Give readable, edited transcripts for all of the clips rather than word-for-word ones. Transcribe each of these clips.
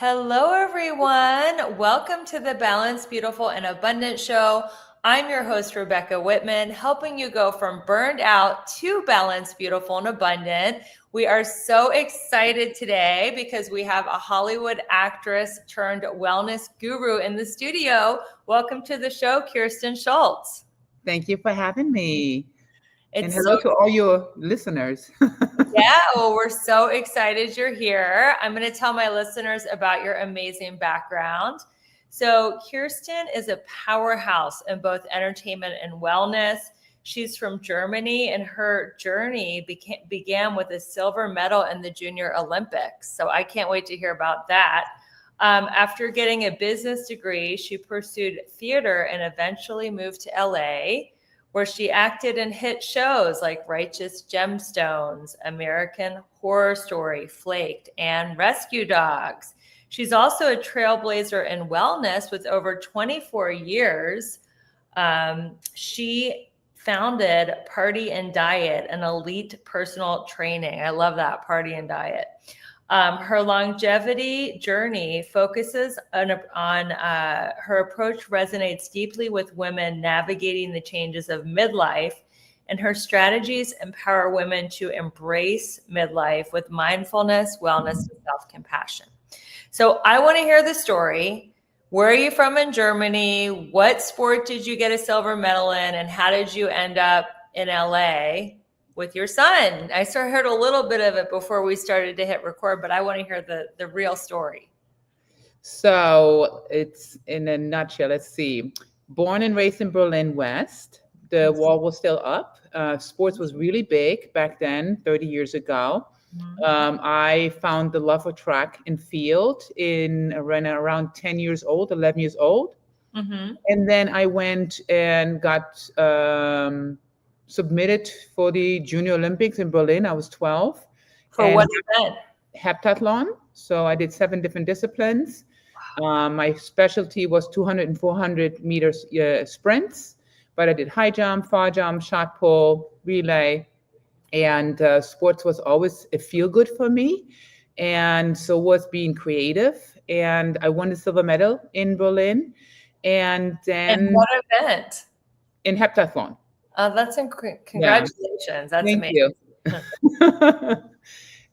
Hello, everyone. Welcome to the Balanced, Beautiful, and Abundant Show. I'm your host, Rebecca Whitman, helping you go from burned out to balanced, beautiful, and abundant. We are so excited today because we have a Hollywood actress turned wellness guru in the studio. Welcome to the show, Kerstin Schulze. Thank you for having me. And It's hello so to all your listeners. Yeah, well, we're so excited you're here. I'm going to tell my listeners about your amazing background. So, Kerstin is a powerhouse in both entertainment and wellness. She's from Germany, and her journey began with a silver medal in the Junior Olympics. So, I can't wait to hear about that. After getting a business degree, she pursued theater and eventually moved to LA, where she acted in hit shows like Righteous Gemstones, American Horror Story, Flaked, and Rescue Dogs. She's also a trailblazer in wellness with over 24 years. She founded Party and Diet, an elite personal training. I love that, Party and Diet. Her longevity journey focuses on her approach resonates deeply with women navigating the changes of midlife, and her strategies empower women to embrace midlife with mindfulness, wellness, and self-compassion. So I want to hear the story. Where are you from in Germany? What sport did you get a silver medal in? And how did you end up in LA with your son? I heard a little bit of it before we started to hit record, but I want to hear the real story. So it's in a nutshell. Let's see. Born and raised in Berlin West. The wall was still up. Sports was really big back then, 30 years ago. I found the love of track and field in around 10 years old, 11 years old. And then I went and got submitted for the Junior Olympics in Berlin. I was 12. For what event? Heptathlon. So I did 7 different disciplines. My specialty was 200 and 400 meters sprints, but I did high jump, far jump, shot put, relay, and sports was always a feel good for me. And so was being creative. And I won the silver medal in Berlin. And then what event? In heptathlon. Oh, that's congratulations. Yeah. That's Thank amazing. You.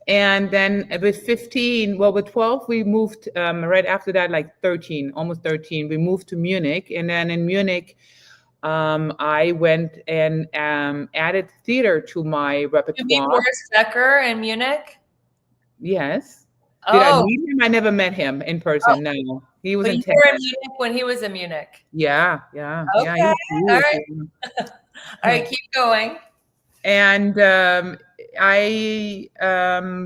And then with 12, we moved right after that, like 13, almost 13, we moved to Munich. And then in Munich, I went and added theater to my repertoire. You meet Boris Becker in Munich? Yes. Did I meet him? I never met him in person. Oh. No, he was in. You were in Munich when he was in Munich. Yeah. Okay. Yeah, all right. All right, keep going. And I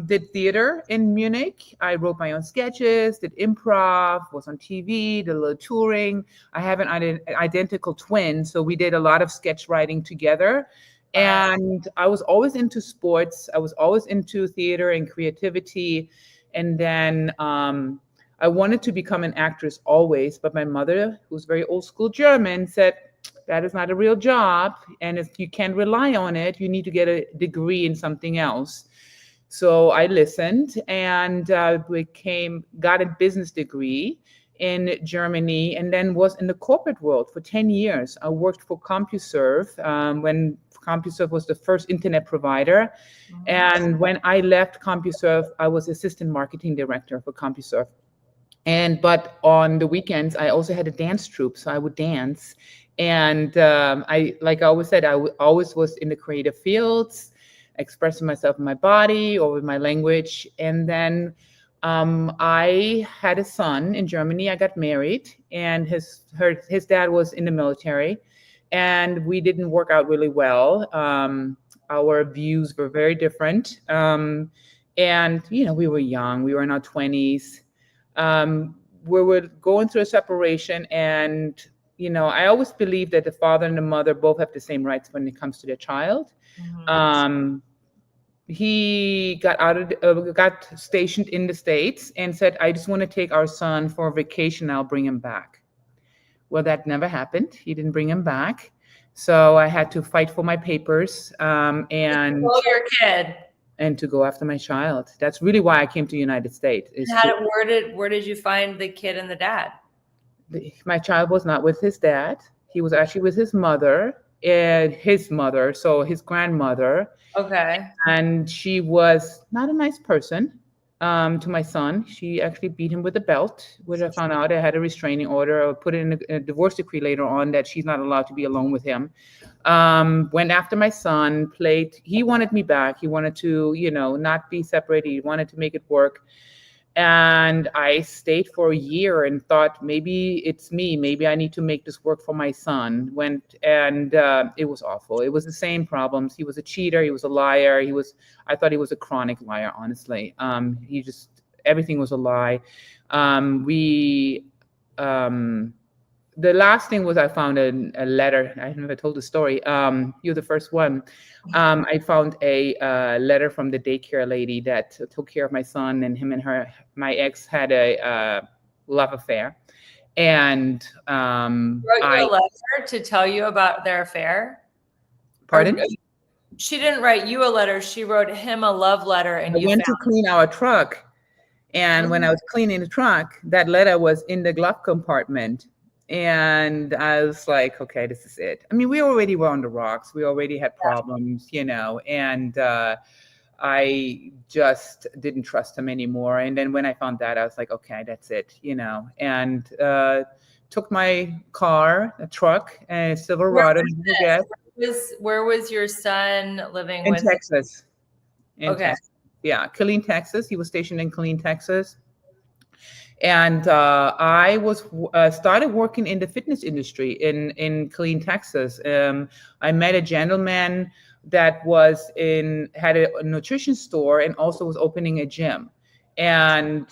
did theater in Munich. I wrote my own sketches, did improv, was on TV, did a little touring. I have an identical twin, so we did a lot of sketch writing together. And I was always into sports. I was always into theater and creativity. And then I wanted to become an actress always, but my mother, who's very old school German, said, that is not a real job. And if you can't rely on it, you need to get a degree in something else. So I listened and got a business degree in Germany, and then was in the corporate world for 10 years. I worked for CompuServe when CompuServe was the first internet provider. And when I left CompuServe, I was assistant marketing director for CompuServe. But on the weekends, I also had a dance troupe, so I would dance. And like I always said, I always was in the creative fields, expressing myself in my body or with my language. And then I had a son in Germany. I got married, and his dad was in the military, and we didn't work out really well. Our views were very different. And, we were young. We were in our 20s. We were going through a separation, and I always believe that the father and the mother both have the same rights when it comes to their child. He got stationed in the States and said, I just want to take our son for a vacation. I'll bring him back. Well, that never happened. He didn't bring him back. So I had to fight for my papers. And your kid. and to go after my child. That's really why I came to the United States. Where did you find the kid and the dad? My child was not with his dad. He was actually with his mother so his grandmother. Okay. And she was not a nice person to my son. She actually beat him with a belt, which I found out I had a restraining order. I put it in a divorce decree later on that she's not allowed to be alone with him. Went after my son, he wanted me back. He wanted to, not be separated. He wanted to make it work. And I stayed for a year and thought maybe it's me. Maybe I need to make this work for my son. It was awful. It was the same problems. He was a cheater. He was a liar. I thought he was a chronic liar, honestly. Everything was a lie. The last thing was I found a letter. I never told the story. You're the first one. I found a letter from the daycare lady that took care of my son, and my ex had a love affair. And Wrote you a letter to tell you about their affair? Pardon? She didn't write you a letter. She wrote him a love letter, and I went to clean our truck. And when I was cleaning the truck, that letter was in the glove compartment. And I was like, okay, this is it. I mean, we already were on the rocks. We already had problems, and I just didn't trust him anymore. And then when I found that, I was like, okay, that's it, and took my car, a truck, and Silverado. Where was your son living? In Texas. Okay. Texas. Yeah, Killeen, Texas. He was stationed in Killeen, Texas. And I started working in the fitness industry in Killeen, Texas. I met a gentleman that had a nutrition store and also was opening a gym. And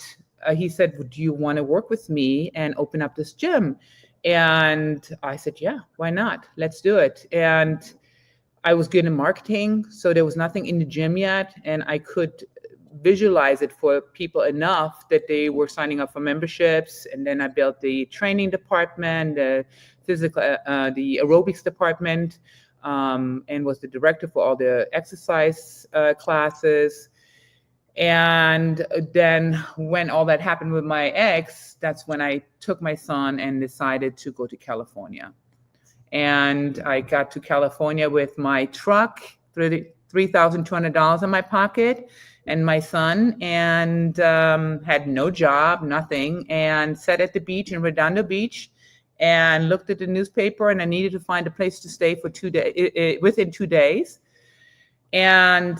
he said, well, do you want to work with me and open up this gym? And I said, yeah, why not? Let's do it. And I was good in marketing, so there was nothing in the gym yet, and I could visualize it for people enough that they were signing up for memberships. And then I built the training department, the aerobics department, and was the director for all the exercise classes. And then when all that happened with my ex, that's when I took my son and decided to go to California. And I got to California with my truck, $3,200 in my pocket, and my son, and had no job, nothing, and sat at the beach in Redondo Beach and looked at the newspaper, and I needed to find a place to stay for 2 days, within 2 days. And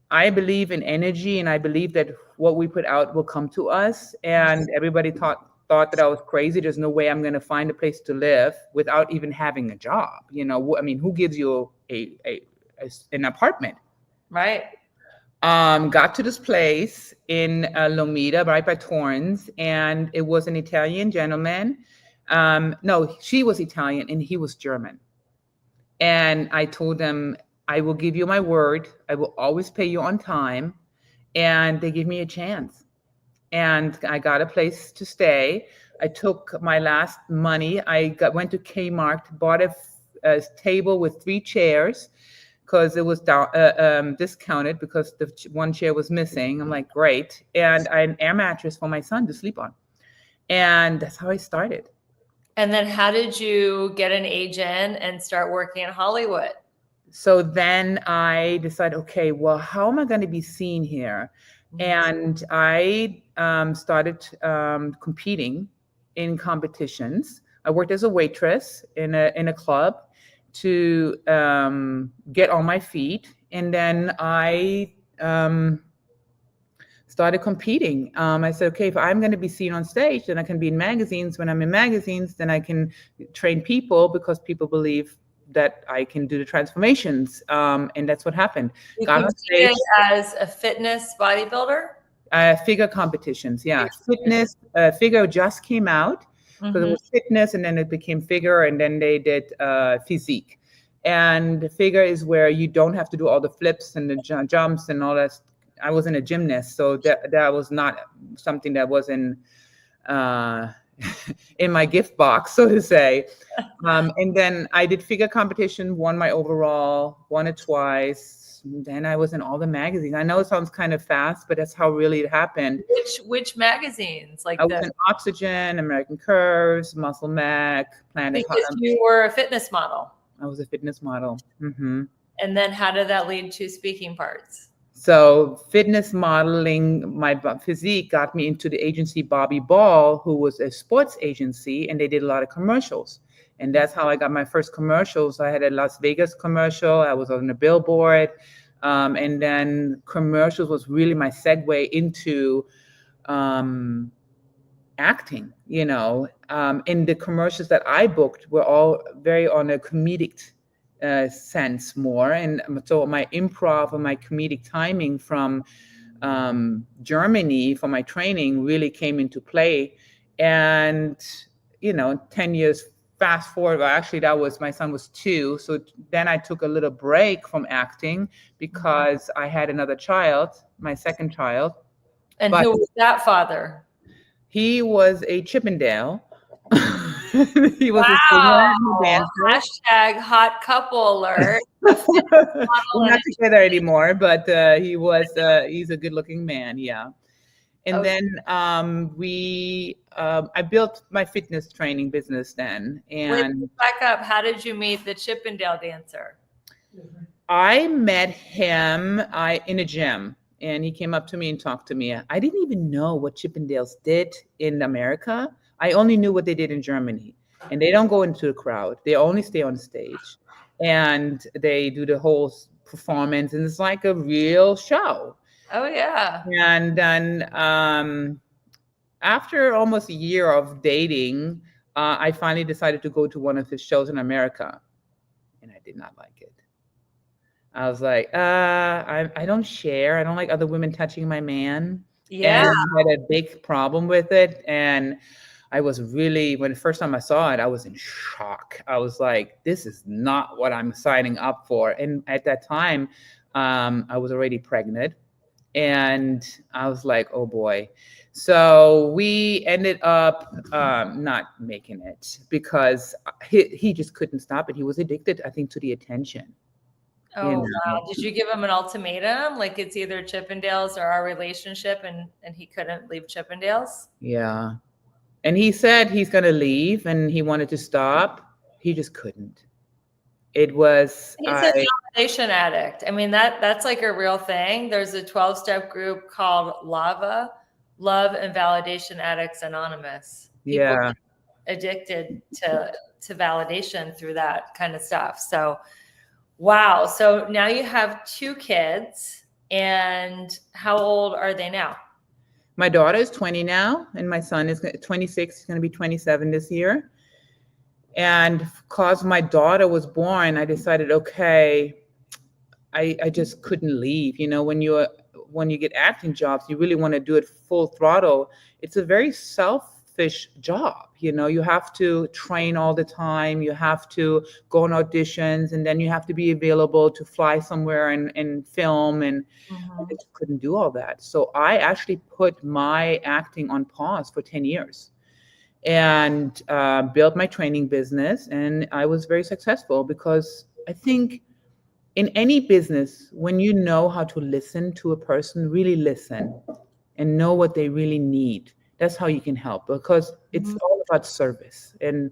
I believe in energy, and I believe that what we put out will come to us. And everybody thought that I was crazy. There's no way I'm going to find a place to live without even having a job. I mean, who gives you an apartment? Right. Got to this place in Lomita, right by Torrance, and it was an Italian gentleman. No, she was Italian and he was German. And I told them, I will give you my word. I will always pay you on time. And they gave me a chance. And I got a place to stay. I took my last money. Went to Kmart, bought a table with 3 chairs, because it was discounted because the one chair was missing. I'm like, great. And an air mattress for my son to sleep on. And that's how I started. And then how did you get an agent and start working in Hollywood? So then I decided, okay, well, how am I going to be seen here? And I started competing in competitions. I worked as a waitress in a club to get on my feet. And then I started competing. I said, okay, if I'm going to be seen on stage, then I can be in magazines. When I'm in magazines, then I can train people, because people believe that I can do the transformations. And that's what happened. You competed as a fitness bodybuilder? Figure competitions, yeah. Fitness, figure just came out. Because it was fitness, and then it became figure, and then they did physique. And figure is where you don't have to do all the flips and the jumps and all that. I wasn't a gymnast, so that was not something that was in my gift box, so to say. And then I did figure competition, won my overall, won it twice, then I was in all the magazines. I know it sounds kind of fast, but that's how really it happened. Which magazines? Like I was in Oxygen, American Curves, Muscle Mac, Planet. Because you were a fitness model. I was a fitness model. Mm-hmm. And then how did that lead to speaking parts? So fitness modeling, my physique got me into the agency Bobby Ball, who was a sports agency, and they did a lot of commercials. And that's how I got my first commercials. I had a Las Vegas commercial. I was on a billboard. And then commercials was really my segue into acting, and the commercials that I booked were all very on a comedic sense more. And so my improv and my comedic timing from Germany for my training really came into play. And, 10 years fast forward, well, actually my son was 2. So then I took a little break from acting because I had another child, my second child. And who was that father? He was a Chippendale. He was wow. a singer and a dancer. Hashtag hot couple alert. We're not together anymore, but he's a good-looking man, yeah. And then I built my fitness training business then. And wait, back up. How did you meet the Chippendale dancer? I met him in a gym, and he came up to me and talked to me. I didn't even know what Chippendales did in America. I only knew what they did in Germany. And they don't go into the crowd. They only stay on stage. And they do the whole performance, and it's like a real show. Oh, yeah. And then after almost a year of dating, I finally decided to go to one of his shows in America. And I did not like it. I was like, I don't share. I don't like other women touching my man. Yeah. And I had a big problem with it. And I was really, when the first time I saw it, I was in shock. I was like, this is not what I'm signing up for. And at that time, I was already pregnant. And I was like, oh boy. So we ended up not making it because he just couldn't stop it. He was addicted, I think, to the attention. Oh, wow. Did you give him an ultimatum? Like it's either Chippendales or our relationship, and he couldn't leave Chippendales? Yeah. And he said he's going to leave and he wanted to stop. He just couldn't. It was. He's a validation addict. I mean, that's like a real thing. There's a 12-step group called LAVA, Love and Validation Addicts Anonymous. People addicted to validation through that kind of stuff. So, wow. So now you have 2 kids, and how old are they now? My daughter is 20 now, and my son is 26. He's going to be 27 this year. And because my daughter was born, I decided, okay, I just couldn't leave. When you get acting jobs, you really want to do it full throttle. It's a very selfish job. You have to train all the time. You have to go on auditions, and then you have to be available to fly somewhere and film. And I just couldn't do all that. So I actually put my acting on pause for 10 years and built my training business. And I was very successful because I think in any business, when you know how to listen to a person, really listen and know what they really need, that's how you can help, because it's all about service. And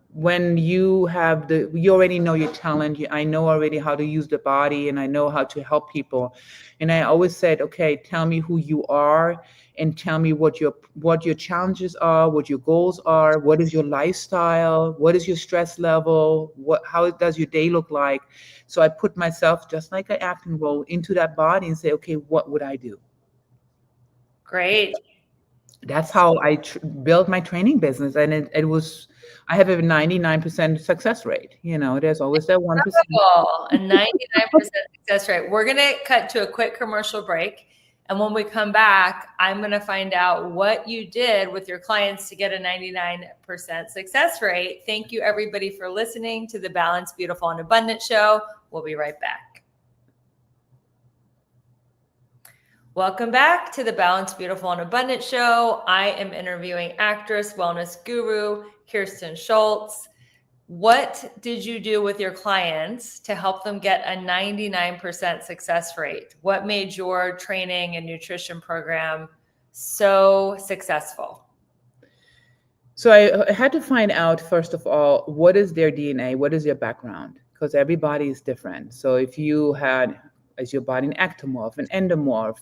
when you already know your talent, I know already how to use the body, and I know how to help people. And I always said, okay, tell me who you are and tell me what your challenges are, what your goals are, what is your lifestyle, what is your stress level, how does your day look like? So I put myself, just like an acting role, into that body and say, okay, what would I do? Great. That's how I built my training business. And it was, I have a 99% success rate. There's always that 1%. A 99% success rate. We're going to cut to a quick commercial break. And when we come back, I'm going to find out what you did with your clients to get a 99% success rate. Thank you, everybody, for listening to the Balanced, Beautiful, and Abundant Show. We'll be right back. Welcome back to the Balanced, Beautiful, and Abundant Show. I am interviewing actress, wellness guru, Kerstin Schulze. What did you do with your clients to help them get a 99% success rate? What made your training and nutrition program so successful? So I had to find out, first of all, what is their DNA? What is their background? Because everybody is different. So if you had, is your body an ectomorph, an endomorph,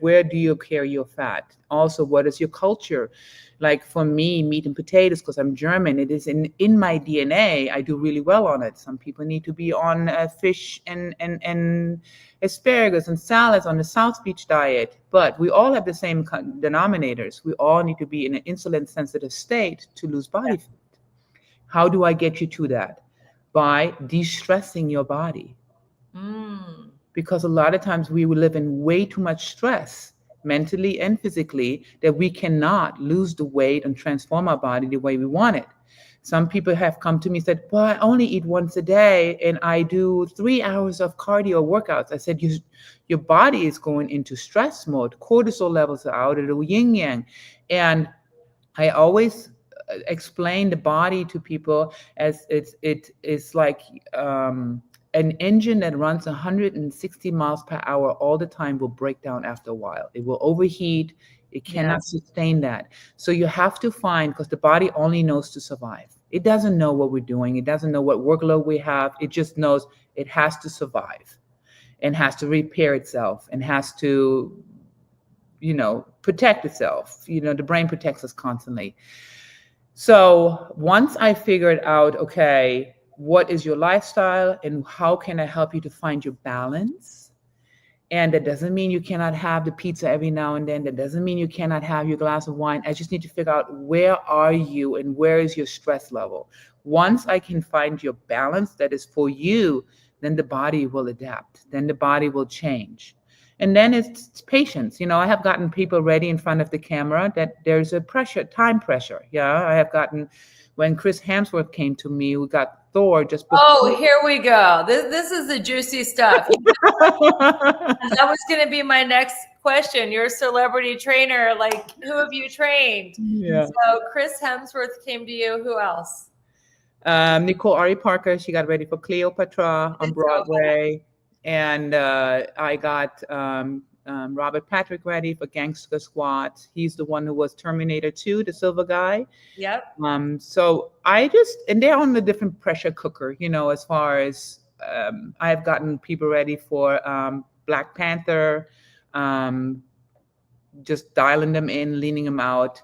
where do you carry your fat? Also, what is your culture? Like for me, meat and potatoes, because I'm German, it is in my DNA. I do really well on it. Some people need to be on fish and asparagus and salads on the South Beach diet, but we all have the same denominators. We all need to be in an insulin sensitive state to lose body fat. How do I get you to that? By de-stressing your body. Because a lot of times we will live in way too much stress, mentally and physically, that we cannot lose the weight and transform our body the way we want it. Some people have come to me and said, well, I only eat once a day and I do 3 hours of cardio workouts. I said, your body is going into stress mode. Cortisol levels are out of the yin yang. And I always explain the body to people as it's like an engine that runs 160 miles per hour all the time will break down after a while. It will overheat. It cannot sustain that. So you have to find, because the body only knows to survive. It doesn't know what we're doing. It doesn't know what workload we have. It just knows it has to survive and has to repair itself and has to, protect itself. The brain protects us constantly. So once I figured out, okay, what is your lifestyle and how can I help you to find your balance? And that doesn't mean you cannot have the pizza every now and then. That doesn't mean you cannot have your glass of wine. I just need to figure out where are you and where is your stress level. Once I can find your balance that is for you, then the body will adapt. Then the body will change. And then it's patience. I have gotten people ready in front of the camera that there's a time pressure. Yeah, I have gotten, when Chris Hemsworth came to me, we got Thor just before. Oh, here we go. This is the juicy stuff. That was going to be my next question. You're a celebrity trainer. Like, who have you trained? Yeah. So Chris Hemsworth came to you. Who else? Nicole Ari Parker. She got ready for Cleopatra on Broadway. And I got Robert Patrick ready for Gangster Squad. He's the one who was Terminator 2, the silver guy. Yep. So and they're on a different pressure cooker, as far as I've gotten people ready for Black Panther, just dialing them in, leaning them out.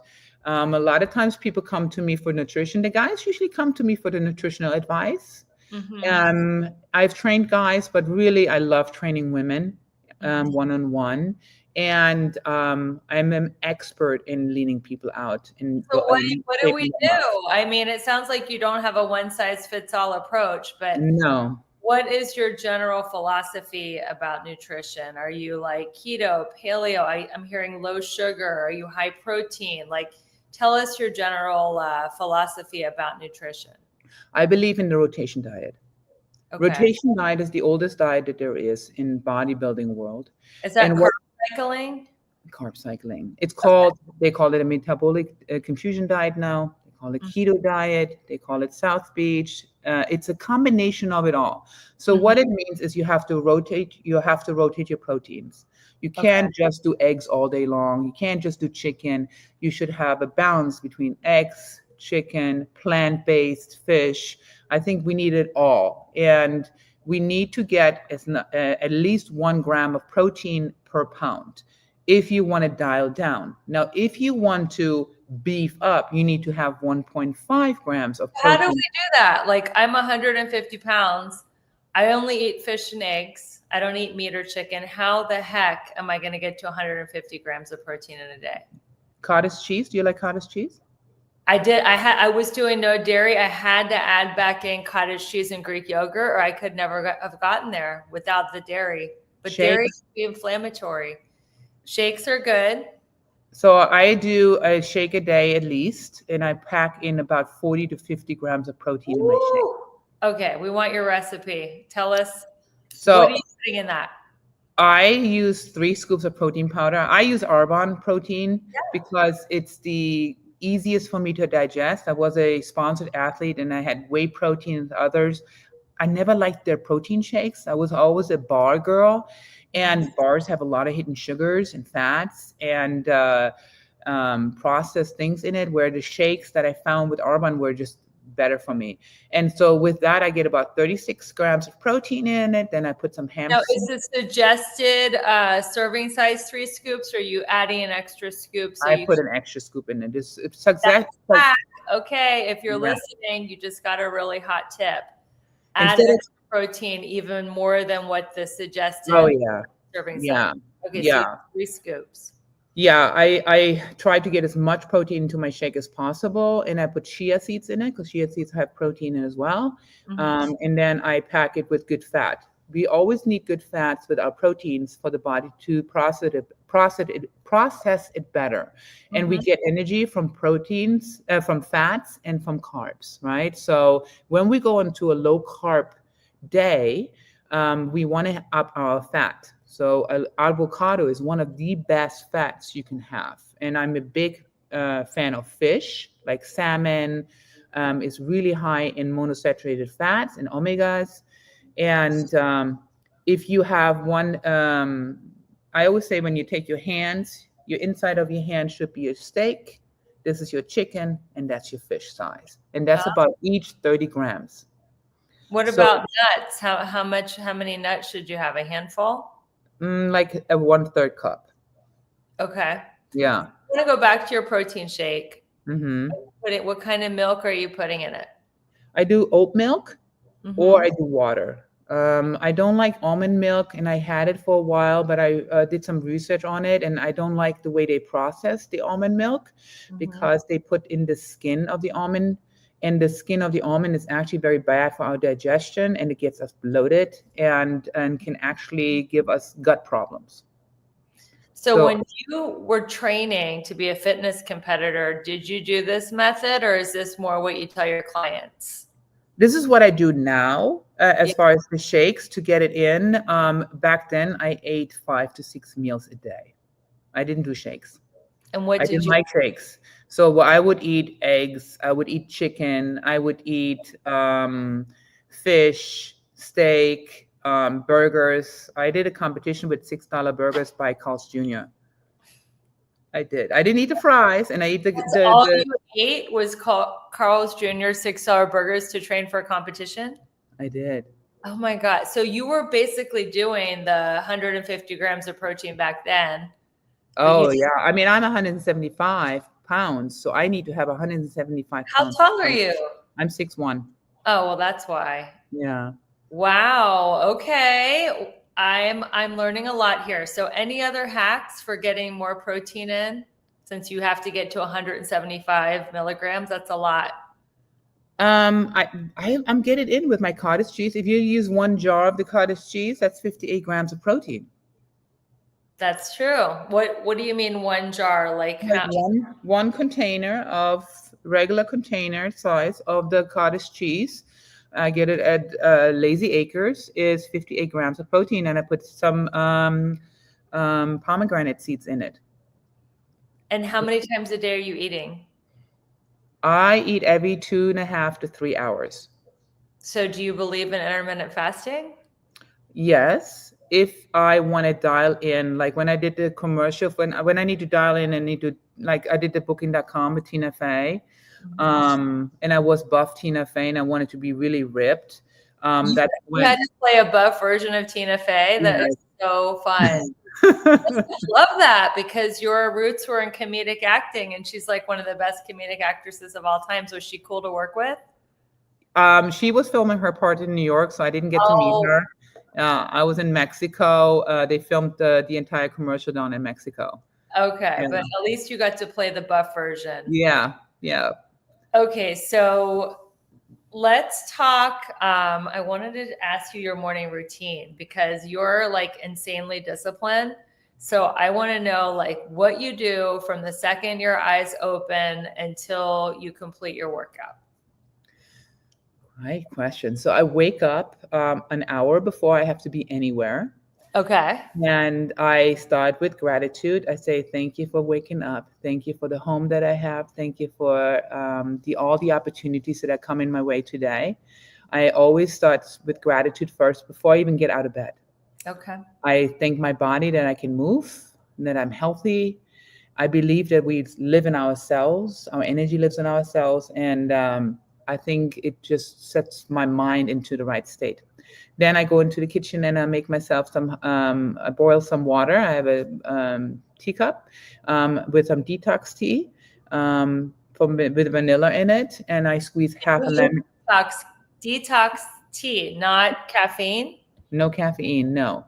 A lot of times people come to me for nutrition. The guys usually come to me for the nutritional advice. I've trained guys, but really I love training women one-on-one. And I'm an expert in leaning people out. So what do we do? I mean, it sounds like you don't have a one-size-fits-all approach, but no. What is your general philosophy about nutrition? Are you like keto, paleo? I'm hearing low sugar. Are you high protein? Like, tell us your general philosophy about nutrition. I believe in the rotation diet. Okay. Rotation diet is the oldest diet that there is in bodybuilding world. Is that carb cycling? Carb cycling. It's called, they call it a metabolic confusion diet now. They call it keto diet. They call it South Beach. It's a combination of it all. So what it means is you have to rotate your proteins. You can't just do eggs all day long. You can't just do chicken. You should have a balance between eggs, chicken, plant-based, fish. I think we need it all. And we need to get at least 1 gram of protein per pound if you want to dial down. Now, if you want to beef up, you need to have 1.5 grams of protein. How do we do that? Like, I'm 150 pounds. I only eat fish and eggs. I don't eat meat or chicken. How the heck am I going to get to 150 grams of protein in a day? Cottage cheese. Do you like cottage cheese? I did. I was doing no dairy. I had to add back in cottage cheese and Greek yogurt, or I could never have gotten there without the dairy. But dairy can be inflammatory. Shakes are good. So I do a shake a day at least, and I pack in about 40 to 50 grams of protein in my shake. Okay, we want your recipe. Tell us, so what are you putting in that? I use 3 scoops of protein powder. I use Arbonne protein because it's the easiest for me to digest. I was a sponsored athlete and I had whey protein and others. I never liked their protein shakes. I was always a bar girl, and bars have a lot of hidden sugars and fats and processed things in it, where the shakes that I found with Arbonne were just better for me. And so with that, I get about 36 grams of protein in it. Then I put some ham. Now, is the suggested serving size 3 scoops, or are you adding an extra scoop? So I put an extra scoop in it. It's exact. Okay, if you're Yeah. listening, you just got a really hot tip. Add extra protein even more than what the suggested serving size. Okay, so 3 scoops. Yeah, I try to get as much protein into my shake as possible, and I put chia seeds in it because chia seeds have protein in as well. And then I pack it with good fat. We always need good fats with our proteins for the body to process it better. And we get energy from proteins, from fats, and from carbs, right? So when we go into a low carb day, we want to up our fat. So avocado is one of the best fats you can have. And I'm a big fan of fish, like salmon is really high in monosaturated fats and omegas. And if you have one, I always say when you take your hands, your inside of your hand should be your steak. This is your chicken, and that's your fish size. And that's about each 30 grams. What about nuts? How many nuts should you have? A handful? Like a 1/3 cup. Okay. Yeah. I want to go back to your protein shake. What kind of milk are you putting in it? I do oat milk or I do water. I don't like almond milk, and I had it for a while, but I did some research on it, and I don't like the way they process the almond milk because they put in the skin of the almond, and the skin of the almond is actually very bad for our digestion, and it gets us bloated and can actually give us gut problems. So when you were training to be a fitness competitor, did you do this method, or is this more what you tell your clients? This is what I do now as far as the shakes to get it in. Back then, I ate 5 to 6 meals a day. I didn't do shakes. And what did you like shakes? So I would eat eggs. I would eat chicken. I would eat fish, steak, burgers. I did a competition with $6 burgers by Carl's Jr. I did. I didn't eat the fries, and I eat all you ate was Carl's Jr. $6 burgers to train for a competition? I did. Oh my God. So you were basically doing the 150 grams of protein back then. Oh yeah. I mean, I'm 175 pounds, so I need to have 175 pounds. How tall are you? I'm 6'1". Oh, well, that's why. Yeah. Wow. Okay. I'm learning a lot here. So any other hacks for getting more protein in, since you have to get to 175 milligrams? That's a lot. I'm getting in with my cottage cheese. If you use 1 jar of the cottage cheese, that's 58 grams of protein. That's true. What do you mean 1 jar? Like one container of regular container size of the cottage cheese. I get it at Lazy Acres, is 58 grams of protein, and I put some pomegranate seeds in it. And how many times a day are you eating? I eat every 2.5 to 3 hours. So do you believe in intermittent fasting? Yes. If I want to dial in, like when I did the commercial, when I need to dial in and need to, like I did the booking.com with Tina Fey. And I was buff Tina Fey, and I wanted to be really ripped. You had to play a buff version of Tina Fey. That is so fun. I love that, because your roots were in comedic acting, and she's like one of the best comedic actresses of all time. So is she cool to work with? She was filming her part in New York, so I didn't get to meet her. I was in Mexico. They filmed the entire commercial down in Mexico. Okay, but at least you got to play the buff version. Yeah. Okay, so let's talk. I wanted to ask you your morning routine, because you're like insanely disciplined. So I want to know like what you do from the second your eyes open until you complete your workout. Right question. So I wake up an hour before I have to be anywhere. Okay. And I start with gratitude. I say, thank you for waking up. Thank you for the home that I have. Thank you for all the opportunities that are coming my way today. I always start with gratitude first before I even get out of bed. Okay. I thank my body that I can move, that I'm healthy. I believe that we live in our cells, our energy lives in our cells, and I think it just sets my mind into the right state. Then I go into the kitchen and I make myself I boil some water. I have a teacup with some detox tea with vanilla in it, and I squeeze half a lemon. Detox tea, not caffeine. No caffeine, no.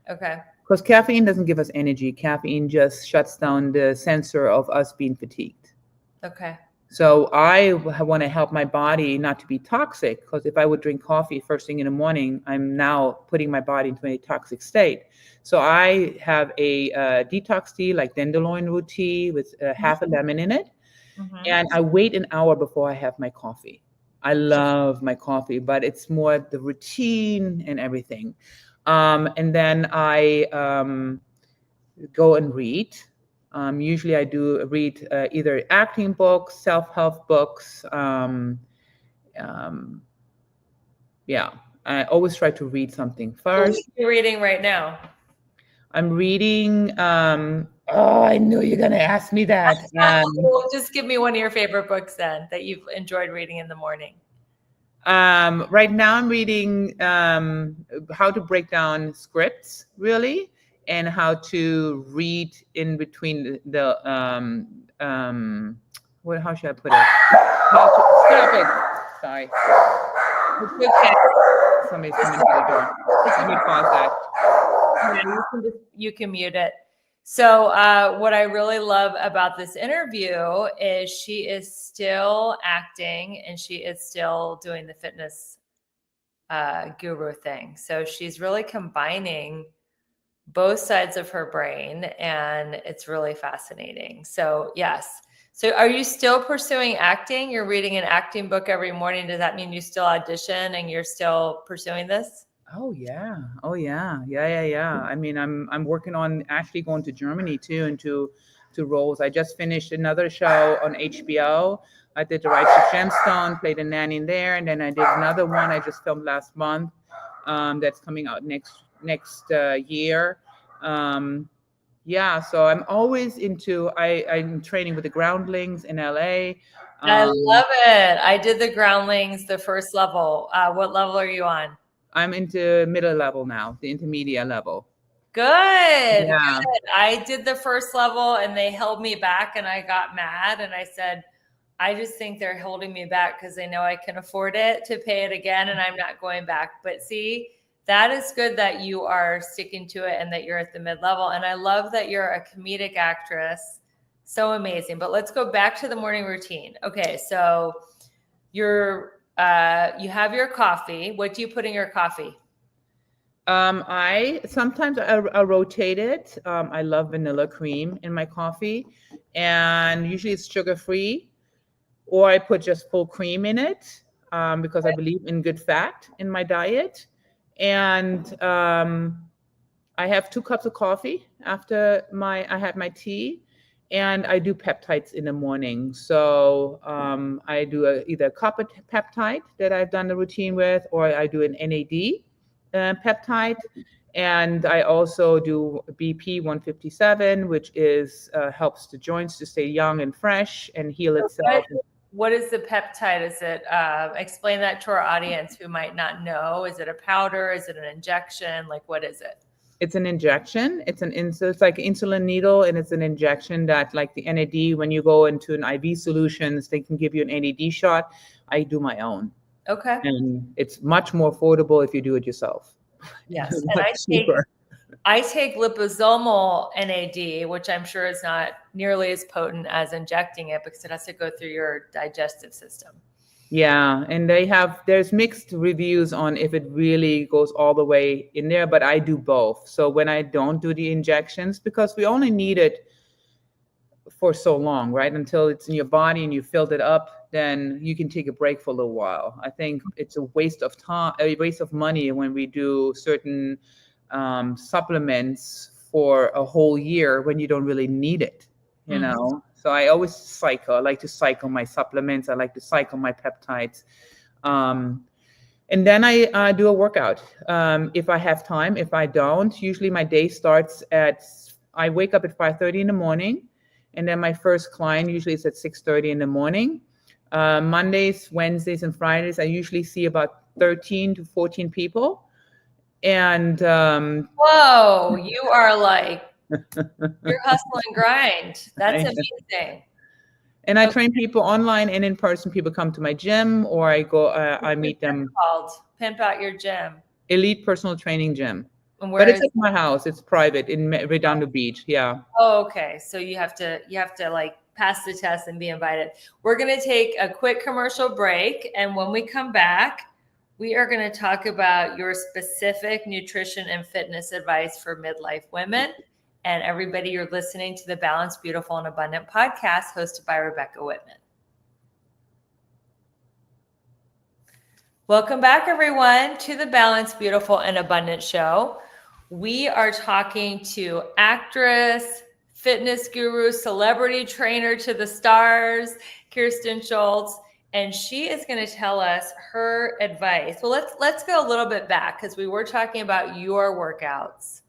Okay. Because caffeine doesn't give us energy. Caffeine just shuts down the sensor of us being fatigued. Okay. So I want to help my body not to be toxic, because if I would drink coffee first thing in the morning, I'm now putting my body into a toxic state. So I have a detox tea like dandelion root tea with half a lemon in it. Mm-hmm. And I wait an hour before I have my coffee. I love my coffee, but it's more the routine and everything. And then I go and read. Usually, I do read either acting books, self-help books. Um, yeah, I always try to read something What are first. you reading right now? I'm reading. Oh, I knew you're gonna ask me that. Well, just give me one of your favorite books then that you've enjoyed reading in the morning. Right now, I'm reading how to break down scripts, really, and how to read in between what? How should I put it? Stop it! Sorry. It's okay. Somebody's coming to the door. Let me pause that. Yeah, you can mute it. So what I really love about this interview is she is still acting and she is still doing the fitness guru thing. So she's really combining both sides of her brain, and it's really fascinating. So yes. So are you still pursuing acting? You're reading an acting book every morning. Does that mean you still audition and you're still pursuing this? Oh yeah. Oh yeah. I mean, I'm working on actually going to Germany too, and to roles. I just finished another show on HBO. I did The Righteous Gemstone, played a nanny in there, and then I did another one I just filmed last month. That's coming out next year. Yeah, so I'm always into. I'm training with the Groundlings in LA. I love it. I did the groundlings, the first level. What level are you on? I'm into middle level now, the intermediate level. Good. Yeah. Good. I did the first level and they held me back and I got mad and I said, I just think they're holding me back because they know I can afford it to pay it again and I'm not going back. But see, that is good that you are sticking to it and that you're at the mid level. And I love that you're a comedic actress. So amazing. But let's go back to the morning routine. Okay, so you have your coffee. What do you put in your coffee? I sometimes I rotate it. I love vanilla cream in my coffee, and usually it's sugar free, or I put just full cream in it because I believe in good fat in my diet. And I have 2 cups of coffee after I had my tea, and I do peptides in the morning. So I do either a copper peptide that I've done the routine with, or I do an NAD peptide. And I also do BP 157, which is helps the joints to stay young and fresh and heal itself. What is the peptide? Is it explain that to our audience who might not know? Is it a powder? Is it an injection? Like what is it? It's an injection. It's like an insulin needle, and it's an injection that, like the NAD, when you go into an IV solutions, they can give you an NAD shot. I do my own. Okay. And it's much more affordable if you do it yourself. Yes. It's And much cheaper. I take liposomal NAD, which I'm sure is not nearly as potent as injecting it because it has to go through your digestive system. Yeah, and there's mixed reviews on if it really goes all the way in there, but I do both. So when I don't do the injections, because we only need it for so long, right? Until it's in your body and you filled it up, then you can take a break for a little while. I think it's a waste of time, a waste of money when we do certain supplements for a whole year when you don't really need it, you know? So I always cycle. I like to cycle my supplements. I like to cycle my peptides. And then I do a workout if I have time. If I don't, usually my day starts I wake up at 5:30 in the morning, and then my first client usually is at 6:30 in the morning. Mondays, Wednesdays, and Fridays, I usually see about 13 to 14 people. And whoa, you are like, you're hustle and grind. That's amazing. And I train people online and in person. People come to my gym, or I meet them. Called Pimp Out Your Gym. Elite Personal Training Gym. And but it's at my house. It's private in Redondo Beach. Yeah. Oh, okay. So you have to like pass the test and be invited. We're going to take a quick commercial break. And when we come back, we are going to talk about your specific nutrition and fitness advice for midlife women. And everybody, you're listening to the Balanced, Beautiful, and Abundant podcast hosted by Rebecca Whitman. Welcome back, everyone, to the Balanced, Beautiful, and Abundant show. We are talking to actress, fitness guru, celebrity trainer to the stars, Kerstin Schulze, and she is going to tell us her advice. Well, let's go a little bit back because we were talking about your workouts.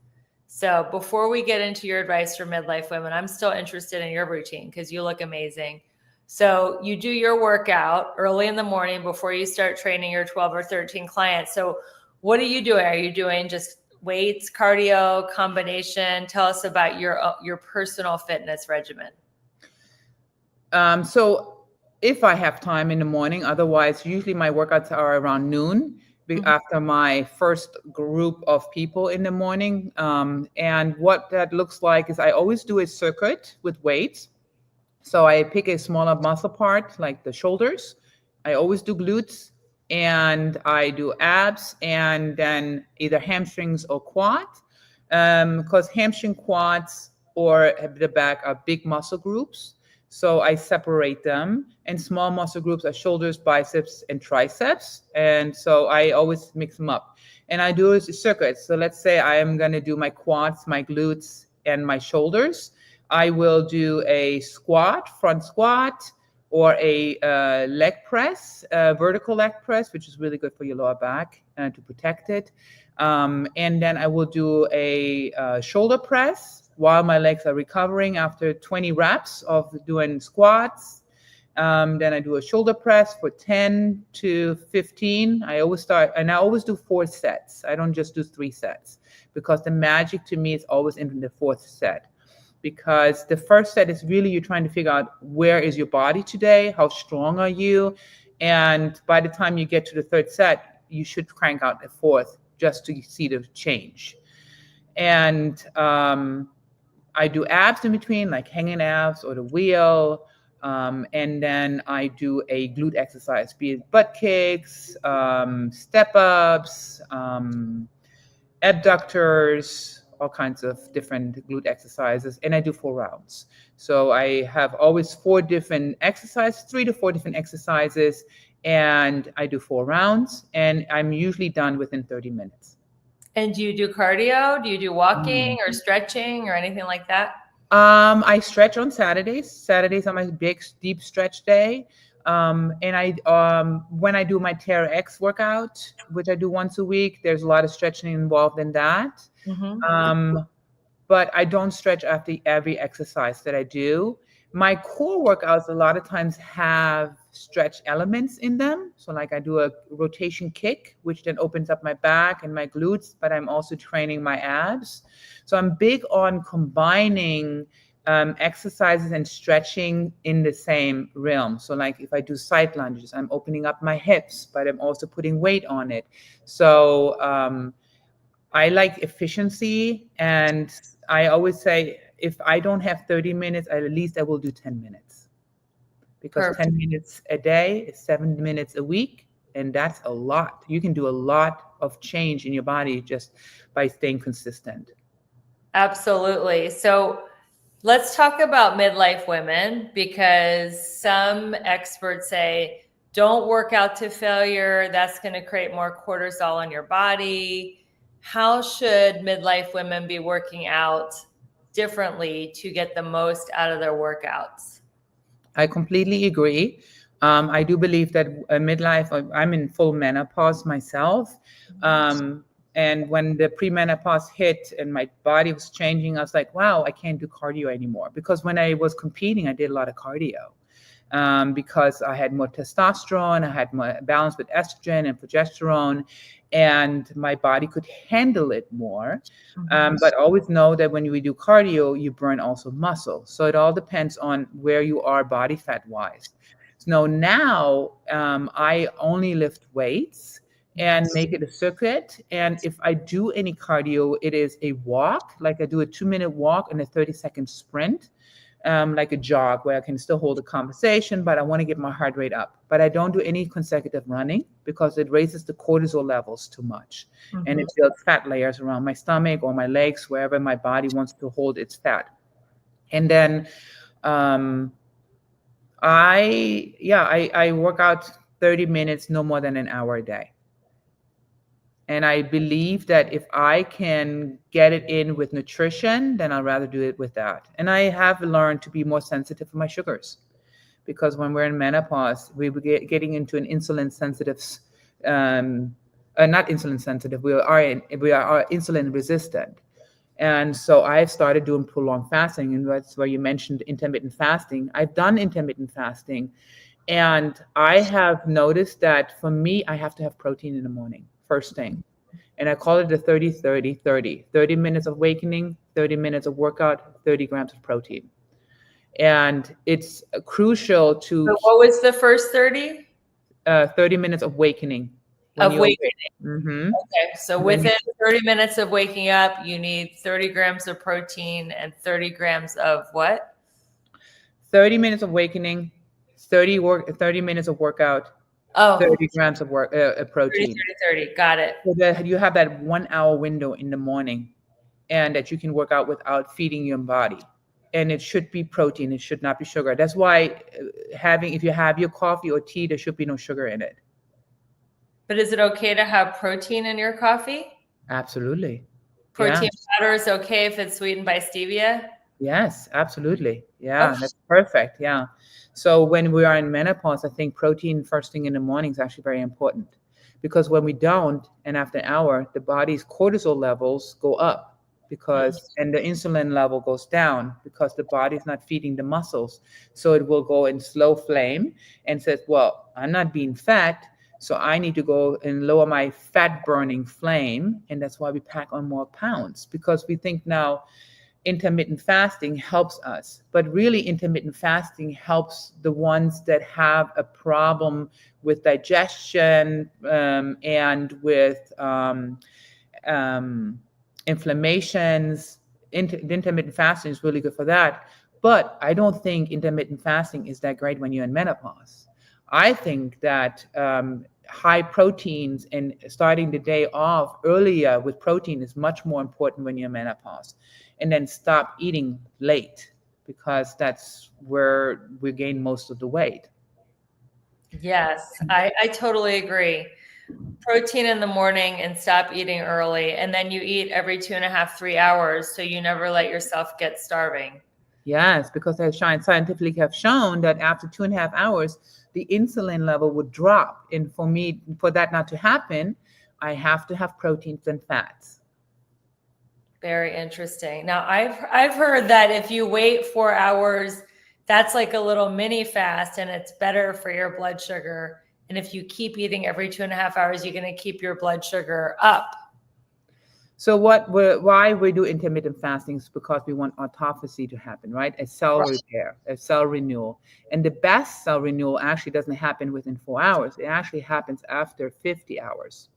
So before we get into your advice for midlife women, I'm still interested in your routine because you look amazing. So you do your workout early in the morning before you start training your 12 or 13 clients. So what are you doing? Are you doing just weights, cardio, combination? Tell us about your personal fitness regimen. So if I have time in the morning, otherwise, usually my workouts are around noon after my first group of people in the morning. And what that looks like is I always do a circuit with weights. So I pick a smaller muscle part like the shoulders. I always do glutes, and I do abs, and then either hamstrings or quad, because hamstring, quads, or the back are big muscle groups. So I separate them, and small muscle groups are shoulders, biceps, and triceps. And so I always mix them up. And I do a circuit. So let's say I am going to do my quads, my glutes, and my shoulders. I will do a squat, front squat, or a leg press, vertical leg press, which is really good for your lower back to protect it. And then I will do a shoulder press while my legs are recovering after 20 reps of doing squats. Then I do a shoulder press for 10 to 15. I always do 4 sets. I don't just do 3 sets because the magic to me is always in the 4th set. Because the first set is really you're trying to figure out where is your body today, how strong are you, and by the time you get to the 3rd set, you should crank out the 4th just to see the change. And I do abs in between, like hanging abs or the wheel, and then I do a glute exercise, be it butt kicks, step ups, abductors, all kinds of different glute exercises, and I do 4 rounds. So I have always 4 different exercises, 3 to 4 different exercises, and I do 4 rounds, and I'm usually done within 30 minutes. And do you do cardio? Do you do walking or stretching or anything like that? I stretch on Saturdays. Saturdays are my big, deep stretch day. And when I do my TRX workout, which I do once a week, there's a lot of stretching involved in that. But I don't stretch after every exercise that I do. My core workouts a lot of times have stretch elements in them. So like I do a rotation kick, which then opens up my back and my glutes, but I'm also training my abs. So I'm big on combining exercises and stretching in the same realm. So like if I do side lunges, I'm opening up my hips, but I'm also putting weight on it. So I like efficiency, and I always say if I don't have 30 minutes, at least I will do 10 minutes. Because Perfect. 10 minutes a day is 7 minutes a week, and that's a lot. You can do a lot of change in your body just by staying consistent. Absolutely. So let's talk about midlife women, because some experts say don't work out to failure. That's going to create more cortisol in your body. how should midlife women be working out differently to get the most out of their workouts? I completely agree. I do believe that midlife, I'm in full menopause myself. Um, and when the premenopause hit and my body was changing, I was like, wow, I can't do cardio anymore. Because when I was competing, I did a lot of cardio. Because I had more testosterone, I had more balance with estrogen and progesterone, and my body could handle it more. But always know that when we do cardio, you burn also muscle. So it all depends on where you are body fat wise. So now I only lift weights and make it a circuit. And if I do any cardio, it is a walk, like I do a 2-minute walk and a 30-second sprint, like a jog where I can still hold a conversation, but I want to get my heart rate up. But I don't do any consecutive running because it raises the cortisol levels too much. And it builds fat layers around my stomach or my legs, wherever my body wants to hold its fat. And then I work out 30 minutes, no more than an hour a day. And I believe that if I can get it in with nutrition, then I'd rather do it with that. And I have learned to be more sensitive for my sugars, because when we're in menopause, we were getting into an insulin sensitive, not insulin sensitive, we are insulin resistant. And so I've started doing prolonged fasting, and that's where you mentioned intermittent fasting. I've done intermittent fasting, and I have noticed that for me, I have to have protein in the morning, first thing. And I call it the 30-30-30. 30 minutes of awakening, 30 minutes of workout, 30 grams of protein. And it's crucial to... So what was the first 30? 30 minutes of awakening. Of wakening. Mm-hmm. Okay, so within 30 minutes of waking up, you need 30 grams of protein and 30 grams of what? 30 minutes of awakening, 30 minutes of workout, 30 grams of protein. 30. Got it. So that you have that 1 hour window in the morning, and that you can work out without feeding your body. And it should be protein. It should not be sugar. That's why if you have your coffee or tea, there should be no sugar in it. But is it okay to have protein in your coffee? Absolutely. Protein powder is okay if it's sweetened by stevia? Yes, absolutely. Yeah, that's perfect. Yeah. So when we are in menopause, I think protein first thing in the morning is actually very important, because when we don't, and after an hour, the body's cortisol levels go up and the insulin level goes down because the body's not feeding the muscles. So it will go in slow flame and says, well, I'm not being fat, so I need to go and lower my fat burning flame. And that's why we pack on more pounds, because we think now intermittent fasting helps us. But really, intermittent fasting helps the ones that have a problem with digestion and with inflammations. Intermittent fasting is really good for that. But I don't think intermittent fasting is that great when you're in menopause. I think that high proteins and starting the day off earlier with protein is much more important when you're in menopause. And then stop eating late, because that's where we gain most of the weight. Yes, I totally agree. Protein in the morning and stop eating early. And then you eat every 2.5, 3 hours. So you never let yourself get starving. Yes, because they scientifically have shown that after 2.5 hours, the insulin level would drop. And for that not to happen, I have to have proteins and fats. Very interesting. Now, I've heard that if you wait 4 hours, that's like a little mini fast, and it's better for your blood sugar. And if you keep eating every 2.5 hours, you're going to keep your blood sugar up. So why we do intermittent fasting is because we want autophagy to happen, right? A cell repair, a cell renewal. And the best cell renewal actually doesn't happen within 4 hours. It actually happens after 50 hours.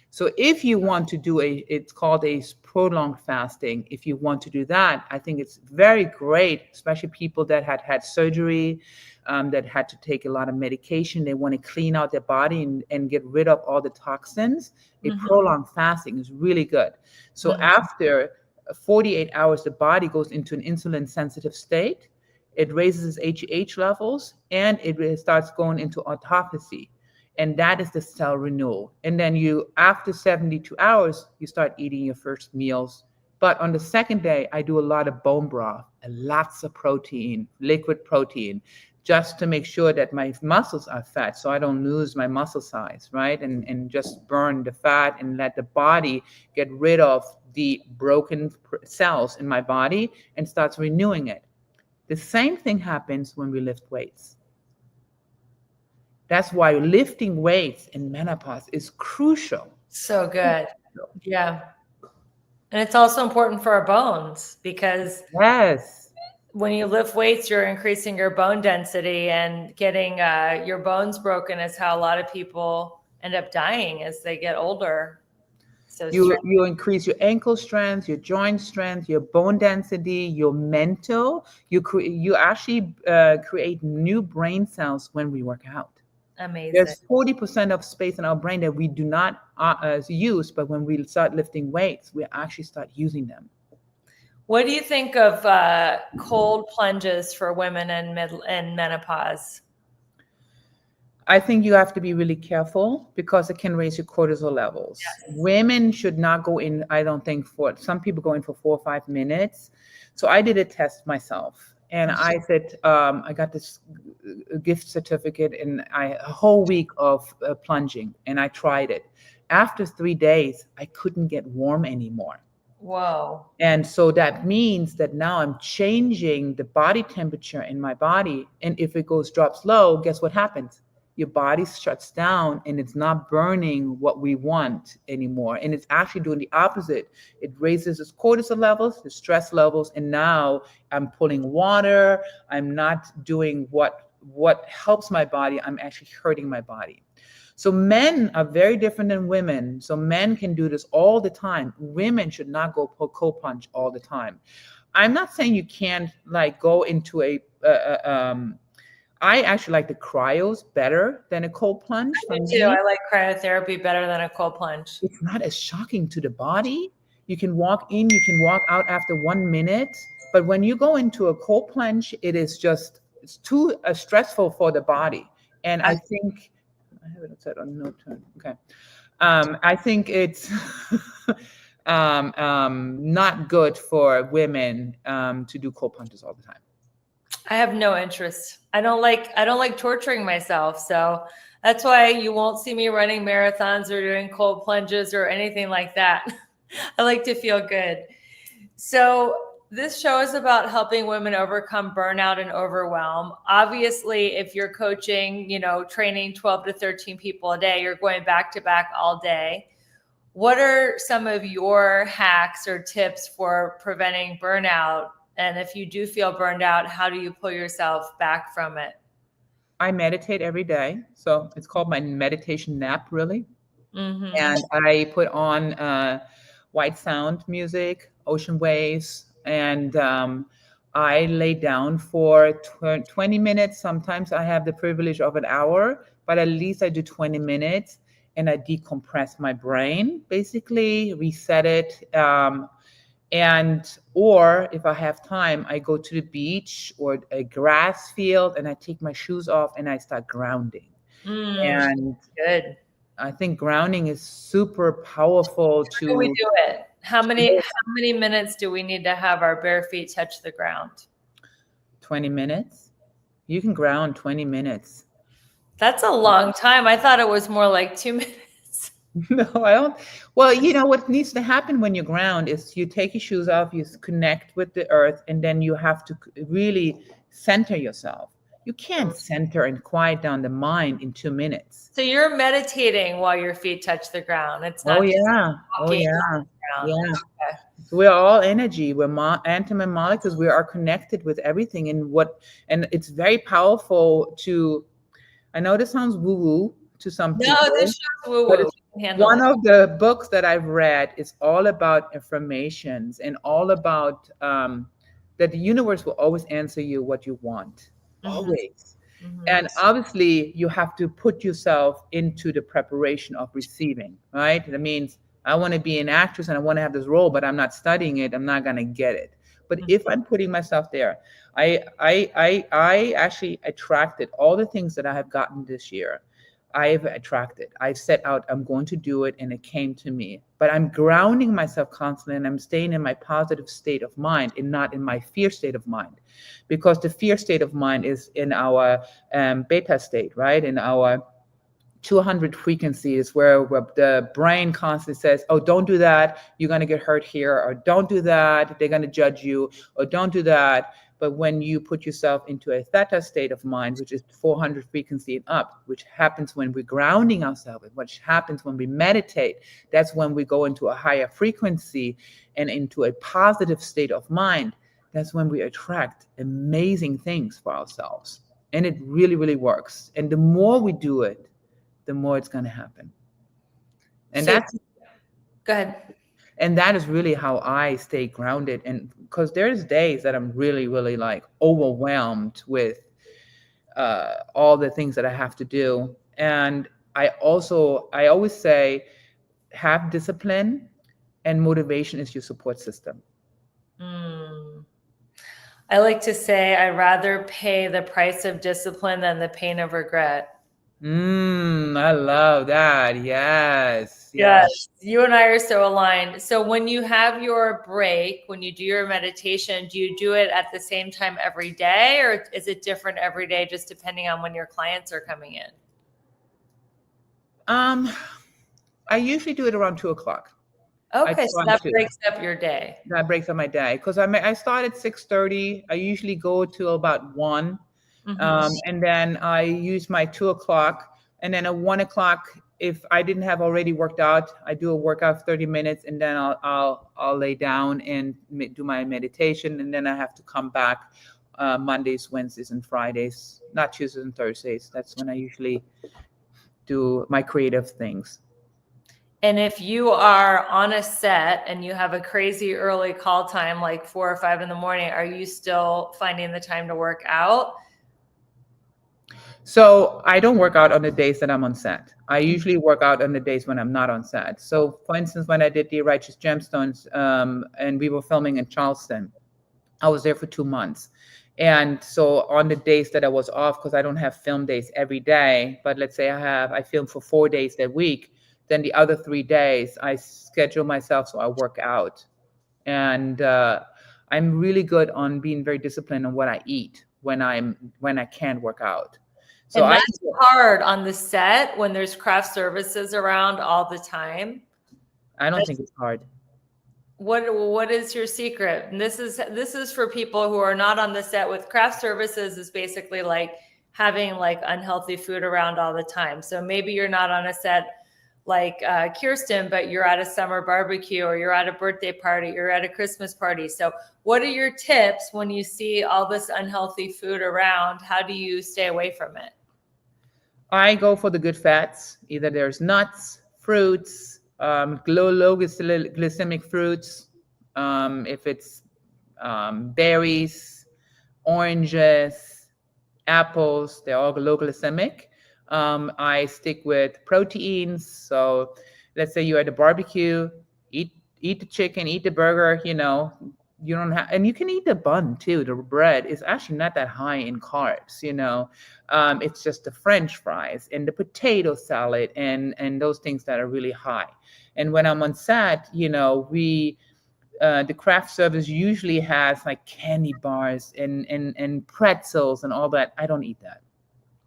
So if you want to do it's called a prolonged fasting. If you want to do that, I think it's very great, especially people that had surgery, that had to take a lot of medication. They want to clean out their body and get rid of all the toxins. A prolonged fasting is really good. So after 48 hours, the body goes into an insulin sensitive state. It raises its HGH levels, and it starts going into autophagy. And that is the cell renewal. And then you, after 72 hours, you start eating your first meals. But on the second day, I do a lot of bone broth and lots of protein, liquid protein, just to make sure that my muscles are fat so I don't lose my muscle size, right? And just burn the fat and let the body get rid of the broken cells in my body and starts renewing it. The same thing happens when we lift weights. That's why lifting weights in menopause is crucial. So good. Yeah. And it's also important for our bones because Yes. when you lift weights, you're increasing your bone density, and getting your bones broken is how a lot of people end up dying as they get older. So You increase your ankle strength, your joint strength, your bone density, your mental. You actually create new brain cells when we work out. amazing. There's 40% of space in our brain that we do not use, but when we start lifting weights, we actually start using them. What do you think of cold plunges for women in menopause? I think you have to be really careful because it can raise your cortisol levels. Yes. Women should not go in, I don't think, for some people go in for 4 or 5 minutes. So I did a test myself. And I said, I got this gift certificate and a whole week of plunging, and I tried it. After 3 days, I couldn't get warm anymore. Whoa. And so that means that now I'm changing the body temperature in my body. And if it drops low, guess what happens? Your body shuts down and it's not burning what we want anymore. And it's actually doing the opposite. It raises its cortisol levels, the stress levels, and now I'm pulling water. I'm not doing what helps my body. I'm actually hurting my body. So men are very different than women. So men can do this all the time. Women should not go cold plunge all the time. I'm not saying you can't like go into I actually like the cryos better than a cold plunge. Me too. I like cryotherapy better than a cold plunge. It's not as shocking to the body. You can walk in, you can walk out after 1 minute. But when you go into a cold plunge, it's too stressful for the body. And I think, I have it set on no turn. Okay. I think it's not good for women to do cold plunges all the time. I have no interest. I don't like torturing myself. So that's why you won't see me running marathons or doing cold plunges or anything like that. I like to feel good. So this show is about helping women overcome burnout and overwhelm. Obviously, if you're coaching, training 12 to 13 people a day, you're going back to back all day. What are some of your hacks or tips for preventing burnout? And if you do feel burned out, how do you pull yourself back from it? I meditate every day. So it's called my meditation nap, really. Mm-hmm. And I put on white sound music, ocean waves, and I lay down for 20 minutes. Sometimes I have the privilege of an hour, but at least I do 20 minutes and I decompress my brain, basically reset it. Or if I have time, I go to the beach or a grass field and I take my shoes off and I start grounding. And good. I think grounding is super powerful How do we do it? How many minutes do we need to have our bare feet touch the ground? 20 minutes. You can ground 20 minutes. That's a long time. I thought it was more like 2 minutes. No, I don't. Well, what needs to happen when you ground is you take your shoes off, you connect with the earth, and then you have to really center yourself. You can't center and quiet down the mind in 2 minutes. So you're meditating while your feet touch the ground. It's not Yeah. Okay. So we're all energy. We're atom and molecules. We are connected with everything. And it's very powerful I know this sounds woo-woo to some people. No, this show's woo-woo. One of the books that I've read is all about affirmations and all about that the universe will always answer you what you want. Mm-hmm. Always. Mm-hmm. And obviously you have to put yourself into the preparation of receiving, right? That means I want to be an actress and I want to have this role, but I'm not studying it. I'm not going to get it. But if I'm putting myself there, I actually attracted all the things that I have gotten this year. I've attracted. I've set out, I'm going to do it, and it came to me. But I'm grounding myself constantly, and I'm staying in my positive state of mind and not in my fear state of mind. Because the fear state of mind is in our beta state, right? In our 200 frequencies where the brain constantly says, oh, don't do that, you're going to get hurt here, or don't do that, they're going to judge you, or don't do that. But when you put yourself into a theta state of mind, which is 400 frequency and up, which happens when we're grounding ourselves, which happens when we meditate, that's when we go into a higher frequency and into a positive state of mind. That's when we attract amazing things for ourselves. And it really, really works. And the more we do it, the more it's going to happen. And go ahead. And that is really how I stay grounded. And because there's days that I'm really, really like overwhelmed with all the things that I have to do. And I always say, have discipline, and motivation is your support system. I like to say, I'd rather pay the price of discipline than the pain of regret. I love that. Yes. You and I are so aligned. So when you have your break, when you do your meditation, do you do it at the same time every day, or is it different every day, just depending on when your clients are coming in? I usually do it around 2:00. Okay, so that breaks up your day. That breaks up my day, because I start at 6:30. I usually go till about 1. And then I use my 2:00, and then at 1:00, if I didn't have already worked out, I do a workout of 30 minutes, and then I'll lay down and do my meditation, and then I have to come back Mondays, Wednesdays, and Fridays, not Tuesdays and Thursdays. That's when I usually do my creative things. And if you are on a set and you have a crazy early call time, like 4 or 5 in the morning, are you still finding the time to work out? So I don't work out on the days that I'm on set. I usually work out on the days when I'm not on set. So for instance, when I did the Righteous Gemstones, and we were filming in Charleston, I was there for 2 months. And so on the days that I was off, because I don't have film days every day, but let's say I film for 4 days that week, then the other 3 days I schedule myself so I work out. And I'm really good on being very disciplined on what I eat when I can work out. So and that's hard on the set when there's craft services around all the time. I don't think it's hard. What is your secret? And this is for people who are not on the set. With craft services is basically like having like unhealthy food around all the time. So maybe you're not on a set like Kerstin, but you're at a summer barbecue, or you're at a birthday party, you're at a Christmas party. So what are your tips when you see all this unhealthy food around? How do you stay away from it? I go for the good fats. Either there's nuts, fruits, low glycemic fruits. If it's berries, oranges, apples, they're all low glycemic. I stick with proteins. So let's say you're at a barbecue, eat the chicken, eat the burger, you don't have, and you can eat the bun too. The bread is actually not that high in carbs, it's just the French fries and the potato salad and those things that are really high. And when I'm on set, the craft service usually has like candy bars and pretzels and all that. I don't eat that.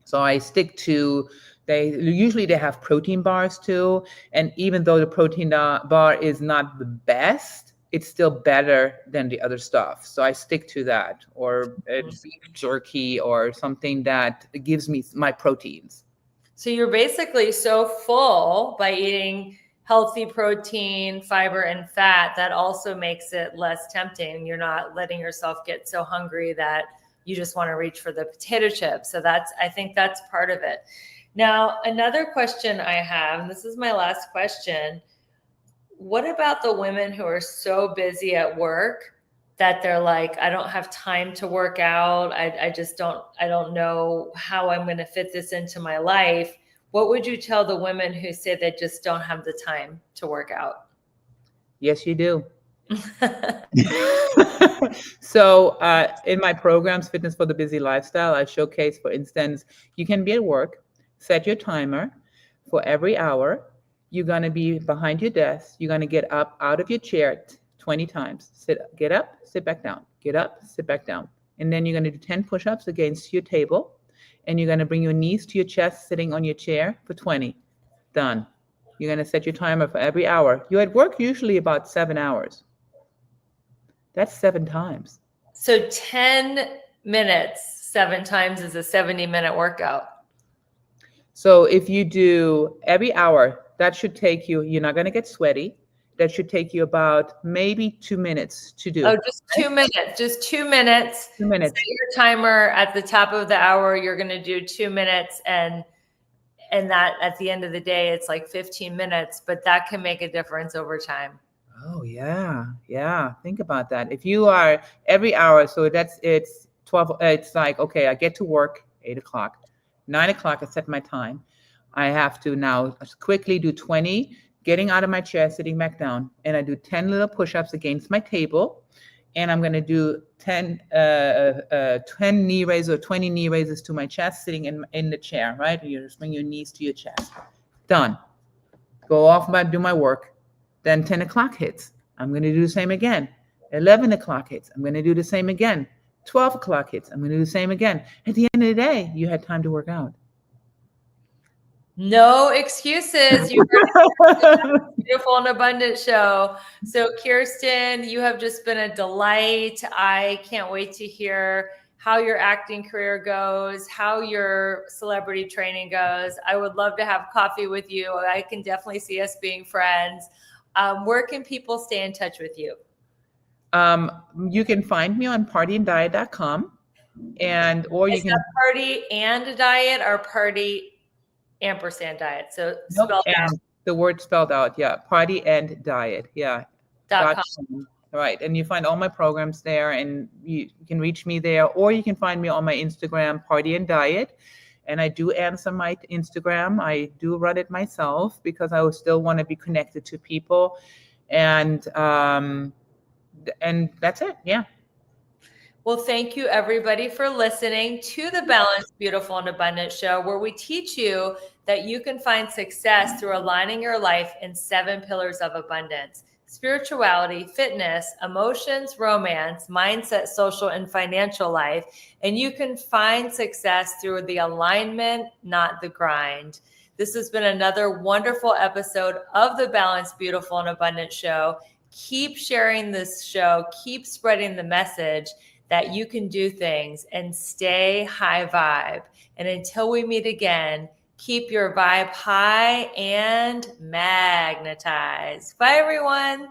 So I stick to, they have protein bars too. And even though the protein bar is not the best, it's still better than the other stuff. So I stick to that, or beef jerky or something that gives me my proteins. So you're basically so full by eating healthy protein, fiber, and fat that also makes it less tempting. You're not letting yourself get so hungry that you just want to reach for the potato chips. So I think that's part of it. Now, another question I have, and this is my last question. What about the women who are so busy at work that they're like, I don't have time to work out. I don't know how I'm going to fit this into my life. What would you tell the women who say they just don't have the time to work out? Yes, you do. So in my programs, Fitness for the Busy Lifestyle, I showcase, for instance, you can be at work, set your timer for every hour. You're going to be behind your desk. You're going to get up out of your chair 20 times. Get up, sit back down. Get up, sit back down. And then you're going to do 10 push-ups against your table. And you're going to bring your knees to your chest sitting on your chair for 20. Done. You're going to set your timer for every hour. You're at work usually about 7 hours. That's 7 times. So 10 minutes, 7 times is a 70-minute workout. So if you do every hour, that should take you, you're not going to get sweaty. That should take you about maybe 2 minutes to do. Oh, just 2 minutes, just 2 minutes. 2 minutes. Set your timer at the top of the hour. You're going to do 2 minutes, and that at the end of the day, it's like 15 minutes, but that can make a difference over time. Oh yeah. Yeah. Think about that. If you are every hour, so it's 12, it's like, okay, I get to work 8 o'clock, 9 o'clock, I set my time. I have to now quickly do 20, getting out of my chair, sitting back down, and I do 10 little push-ups against my table. And I'm going to do 10 knee raises or 20 knee raises to my chest, sitting in the chair, right? You just bring your knees to your chest. Done. Go off, do my work. Then 10 o'clock hits. I'm going to do the same again. 11 o'clock hits. I'm going to do the same again. 12 o'clock hits. I'm going to do the same again. At the end of the day, you had time to work out. No excuses. You heard Beautiful and Abundant show. So Kerstin, you have just been a delight. I can't wait to hear how your acting career goes, how your celebrity training goes. I would love to have coffee with you. I can definitely see us being friends. Where can people stay in touch with you? You can find me on partyanddiet.com, or you can party and diet or party ampersand diet. So spelled out. The word spelled out. Yeah. Party and diet. Yeah. .com. Right. And you find all my programs there, and you can reach me there, or you can find me on my Instagram, Party and Diet. And I do answer my Instagram. I do run it myself because I still want to be connected to people. And that's it. Yeah. Well, thank you everybody for listening to the Balanced, Beautiful, and Abundant show, where we teach you that you can find success through aligning your life in 7 pillars of abundance: spirituality, fitness, emotions, romance, mindset, social, and financial life. And you can find success through the alignment, not the grind. This has been another wonderful episode of the Balanced, Beautiful, and Abundant show. Keep sharing this show. Keep spreading the message that you can do things, and stay high vibe. And until we meet again, keep your vibe high and magnetized. Bye, everyone.